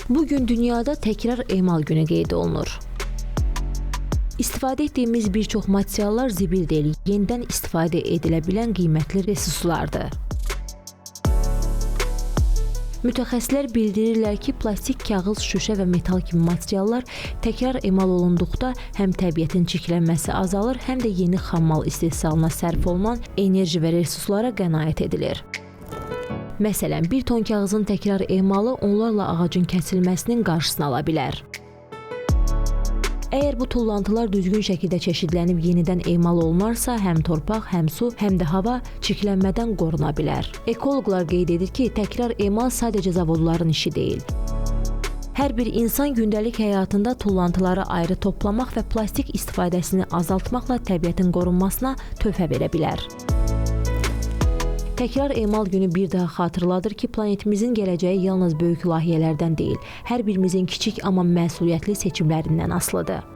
Bugün dünyada təkrar emal günü qeyd olunur. İstifadə etdiyimiz bir çox materiallar zibil deyil, yenidən istifadə edilə bilən qiymətli resurslardır. Mütəxəssislər bildirirlər ki, plastik, kağız, şüşə və metal kimi materiallar təkrar emal olunduqda həm təbiətin çirklənməsi azalır, həm də yeni xammal istehsalına sərf olunan enerji və resurslara qənaət edilir. Məsələn, bir ton kağızın təkrar emalı onlarla ağacın kəsilməsinin qarşısını ala bilər. Əgər bu tullantılar düzgün şəkildə çeşidlənib yenidən emal olunarsa, həm torpaq, həm su, həm də hava çirklənmədən qoruna bilər. Ekoloqlar qeyd edir ki, təkrar emal sadəcə zavodların işi deyil. Hər bir insan gündəlik həyatında tullantıları ayrı toplamaq və plastik istifadəsini azaltmaqla təbiətin qorunmasına töhfə verə bilər. Təkrar emal günü bir daha xatırladır ki, planetimizin gələcəyi yalnız böyük layihələrdən deyil, hər birimizin kiçik amma məsuliyyətli seçimlərindən asılıdır.